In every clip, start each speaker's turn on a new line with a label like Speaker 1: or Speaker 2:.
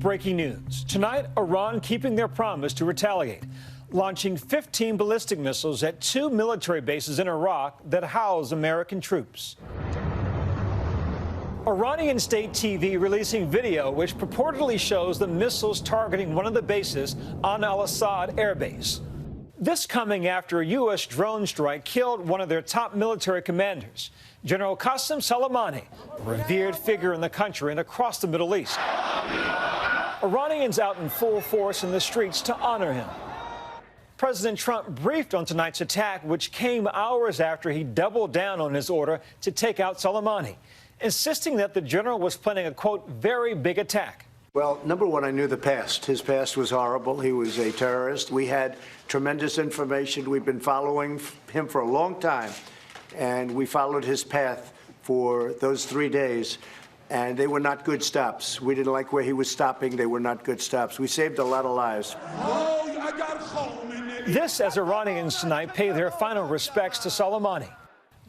Speaker 1: breaking news. Tonight, Iran keeping their promise to retaliate, launching 15 ballistic missiles at 2 military bases in Iraq that house American troops. Iranian state TV releasing video which purportedly shows the missiles targeting one of the bases on Al-Assad air base. This coming after a U.S. drone strike killed one of their top military commanders, General Qasem Soleimani, a revered figure in the country and across the Middle East. Iranians out in full force in the streets to honor him. President Trump briefed on tonight's attack, which came hours after he doubled down on his order to take out Soleimani, insisting that the general was planning a, quote, very big attack.
Speaker 2: Well, number one, I knew the past. His past was horrible. He was a terrorist. We had tremendous information. We've been following him for a long time, and we followed his path for those 3 days, and they were not good stops. We didn't like where he was stopping. They were not good stops. We saved a lot of lives.
Speaker 1: This as Iranians tonight pay their final respects to Soleimani.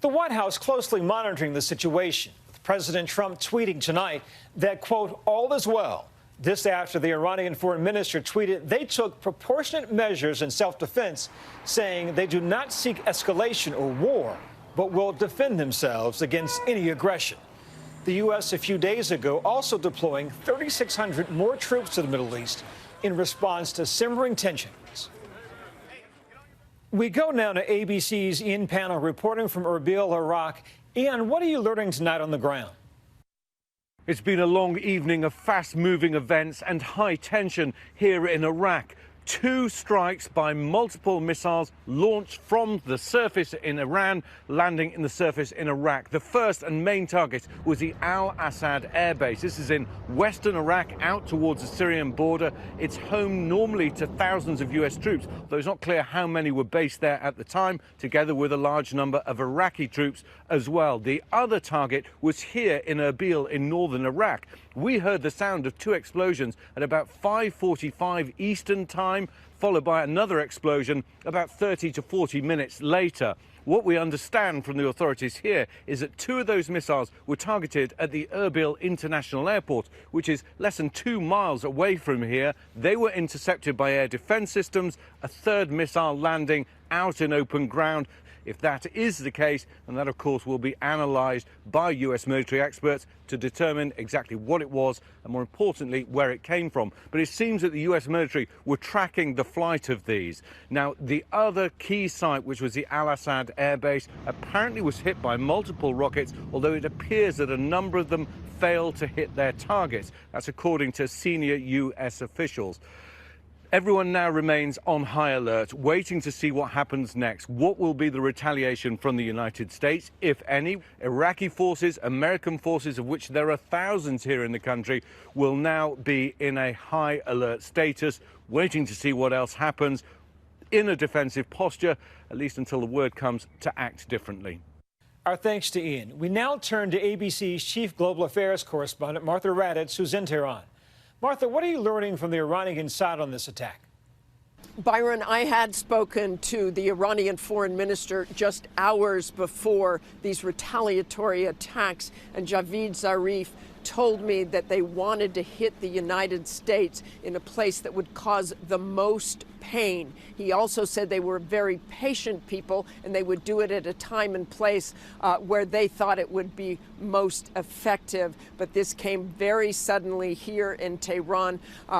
Speaker 1: The White House closely monitoring the situation, with President Trump tweeting tonight that, quote, all is well. This after the Iranian foreign minister tweeted they took proportionate measures in self-defense, saying they do not seek escalation or war, but will defend themselves against any aggression. The U.S. a few days ago also deploying 3,600 more troops to the Middle East in response to simmering tensions. We go now to ABC's Ian Panel reporting from Erbil, Iraq. Ian, what are you learning tonight on the ground?
Speaker 3: It's been a long evening of fast-moving events and high tension here in Iraq. 2 strikes by multiple missiles launched from the surface in Iran, landing in the surface in Iraq. The first and main target was the Al-Assad air base. This is in western Iraq, out towards the Syrian border. It's home normally to thousands of U.S. troops, though it's not clear how many were based there at the time, together with a large number of Iraqi troops as well. The other target was here in Erbil in northern Iraq. We heard the sound of 2 explosions at about 5:45 Eastern time, followed by another explosion about 30 to 40 minutes later. What we understand from the authorities here is that 2 of those missiles were targeted at the Erbil International Airport, which is less than 2 miles away from here. They were intercepted by air defense systems, a 3rd missile landing out in open ground. If that is the case, and that, of course, will be analysed by U.S. military experts to determine exactly what it was and, more importantly, where it came from. But it seems that the U.S. military were tracking the flight of these. Now, the other key site, which was the Al-Assad air base, apparently was hit by multiple rockets, although it appears that a number of them failed to hit their targets. That's according to senior U.S. officials. Everyone now remains on high alert, waiting to see what happens next. What will be the retaliation from the United States, if any? Iraqi forces, American forces, of which there are thousands here in the country, will now be in a high alert status, waiting to see what else happens, in a defensive posture, at least until the word comes to act differently.
Speaker 1: Our thanks to Ian. We now turn to ABC's chief global affairs correspondent, Martha Raddatz, who's in Tehran. Martha, what are you learning from the Iranian side on this attack?
Speaker 4: Byron, I had spoken to the Iranian foreign minister just hours before these retaliatory attacks, and Javad Zarif told me that they wanted to hit the United States in a place that would cause the most pain. He also said they were very patient people and they would do it at a time and place where they thought it would be most effective. But this came very suddenly here in Tehran.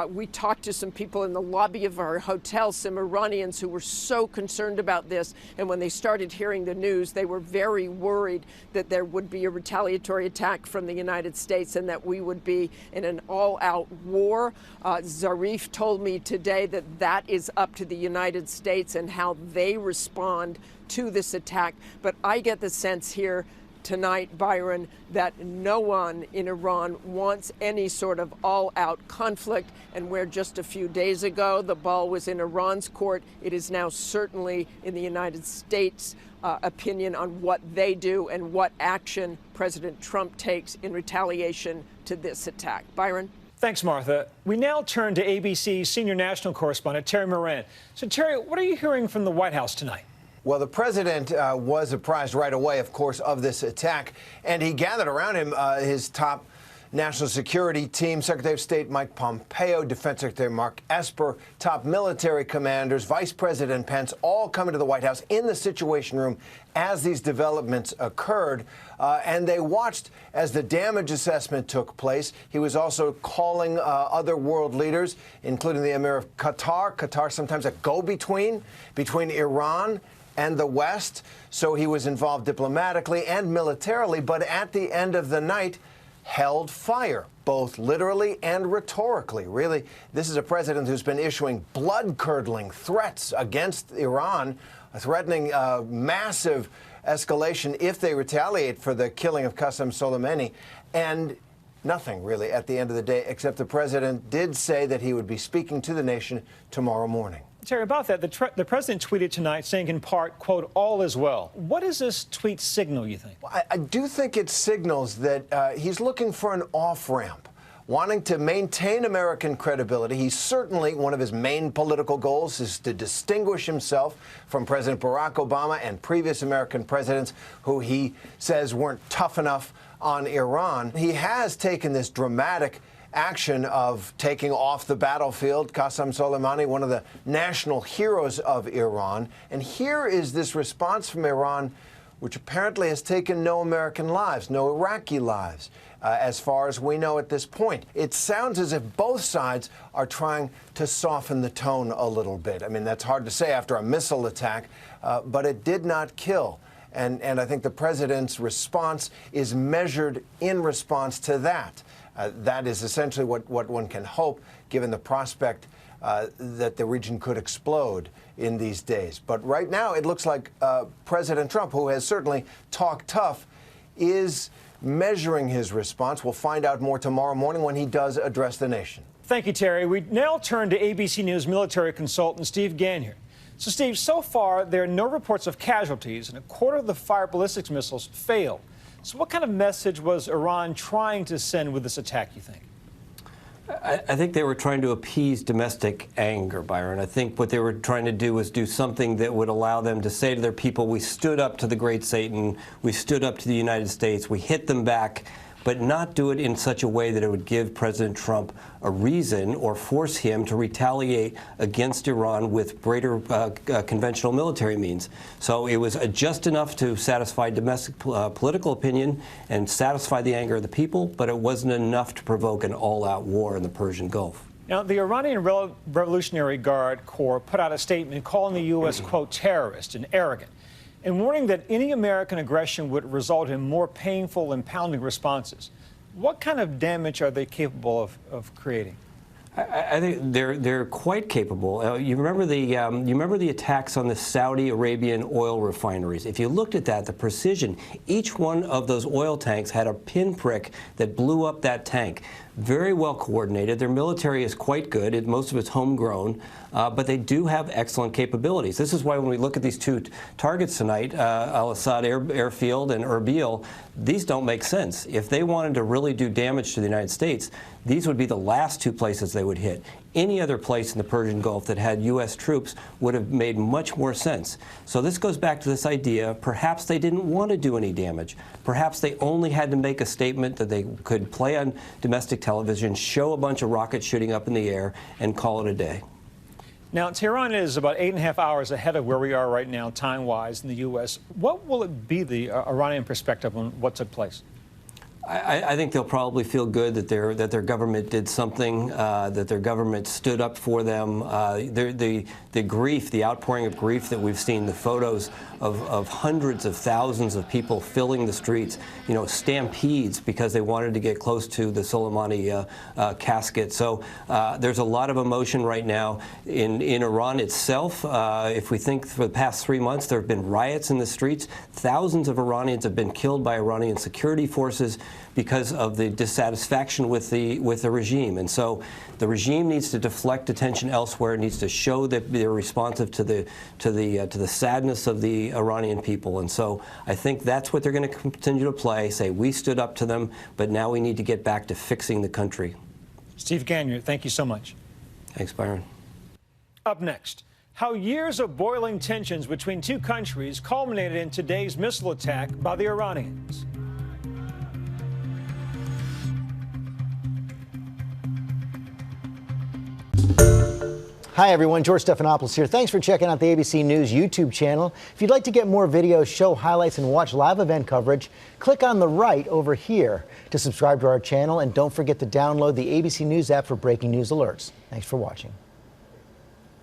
Speaker 4: We talked to some people in the lobby of our hotel, some Iranians who were so concerned about this. And when they started hearing the news, they were very worried that there would be a retaliatory attack from the United States and that we would be in an all-out war. Zarif told me today that that is up to the United States and how they respond to this attack. But I get the sense here tonight, Byron, that no one in Iran wants any sort of all-out conflict. And where just a few days ago the ball was in Iran's court, it is now certainly in the United States' opinion on what they do and what action President Trump takes in retaliation to this attack. Byron?
Speaker 1: Thanks, Martha. We now turn to ABC's senior national correspondent, Terry Moran. So, Terry, what are you hearing from the White House tonight?
Speaker 5: Well, the president was apprised right away, of course, of this attack, and he gathered around him his top national security team, Secretary of State Mike Pompeo, Defense Secretary Mark Esper, top military commanders, Vice President Pence, all coming to the White House in the Situation Room as these developments occurred. And they watched as the damage assessment took place. He was also calling other world leaders, including the Emir of Qatar. Qatar, sometimes a go-between between Iran and the West. So he was involved diplomatically and militarily, but at the end of the night, held fire, both literally and rhetorically. Really, this is a president who's been issuing blood-curdling threats against Iran, threatening massive escalation if they retaliate for the killing of Qasem Soleimani. And nothing, really, at the end of the day, except the president did say that he would be speaking to the nation tomorrow morning.
Speaker 1: Terry, about that, the president tweeted tonight saying in part, quote, all is well. What does this tweet signal, you think?
Speaker 5: Well, I do think it signals that he's looking for an off-ramp, wanting to maintain American credibility. He's certainly, one of his main political goals is to distinguish himself from President Barack Obama and previous American presidents who he says weren't tough enough on Iran. He has taken this dramatic action of taking off the battlefield Qasem Soleimani, one of the national heroes of Iran. And here is this response from Iran, which apparently has taken no American lives, no Iraqi lives, as far as we know at this point. It sounds as if both sides are trying to soften the tone a little bit. I mean, that's hard to say after a missile attack, but it did not kill. And I think the president's response is measured in response to that. That is essentially what one can hope, given the prospect that the region could explode in these days. But right now, it looks like President Trump, who has certainly talked tough, is measuring his response. We'll find out more tomorrow morning when he does address the nation.
Speaker 1: Thank you, Terry. We now turn to ABC News military consultant Steve Gagnon. So, Steve, so far, there are no reports of casualties, and a quarter of the fired ballistics missiles failed. So what kind of message was Iran trying to send with this attack, you think?
Speaker 6: I think they were trying to appease domestic anger, Byron. I think what they were trying to do was do something that would allow them to say to their people, we stood up to the great Satan, we stood up to the United States, we hit them back, but not do it in such a way that it would give President Trump a reason or force him to retaliate against Iran with greater conventional military means. So it was just enough to satisfy domestic political opinion and satisfy the anger of the people, but it wasn't enough to provoke an all-out war in the Persian Gulf.
Speaker 1: Now, the Iranian Revolutionary Guard Corps put out a statement calling the U.S., quote, terrorist and arrogant, and warning that any American aggression would result in more painful and pounding responses. What kind of damage are they capable of creating?
Speaker 6: I think they're quite capable. You remember the attacks on the Saudi Arabian oil refineries. If you looked at that, the precision, each one of those oil tanks had a pinprick that blew up that tank. Very well coordinated. Their military is quite good. Most of it's homegrown, but they do have excellent capabilities. This is why when we look at these two targets tonight, Al-Assad Airfield and Erbil, these don't make sense. If they wanted to really do damage to the United States, these would be the last two places they would hit. Any other place in the Persian Gulf that had U.S. troops would have made much more sense. So this goes back to this idea, perhaps they didn't want to do any damage. Perhaps they only had to make a statement that they could play on domestic television, show a bunch of rockets shooting up in the air, and call it a day.
Speaker 1: Now, Tehran is about 8.5 hours ahead of where we are right now, time-wise, in the U.S. What will it be, the Iranian perspective on what took place?
Speaker 6: I think they'll probably feel good that their government did something, that their government stood up for them. The grief, the outpouring of grief that we've seen, the photos of hundreds of thousands of people filling the streets, you know, stampedes because they wanted to get close to the Soleimani casket. So there's a lot of emotion right now in Iran itself. If we think for the past 3 months, there have been riots in the streets. Thousands of Iranians have been killed by Iranian security forces because of the dissatisfaction with the regime. And so the regime needs to deflect attention elsewhere. It needs to show that they're responsive to the sadness of the Iranian people. And so I think that's what they're going to continue to play, say we stood up to them, but now we need to get back to fixing the country.
Speaker 1: Steve Gagnon, thank you so much.
Speaker 6: Thanks, Byron.
Speaker 1: Up next, how years of boiling tensions between two countries culminated in today's missile attack by the Iranians.
Speaker 7: Hi, everyone. George Stephanopoulos here. Thanks for checking out the ABC News YouTube channel. If you'd like to get more videos, show highlights, and watch live event coverage, click on the right over here to subscribe to our channel. And don't forget to download the ABC News app for breaking news alerts. Thanks for watching.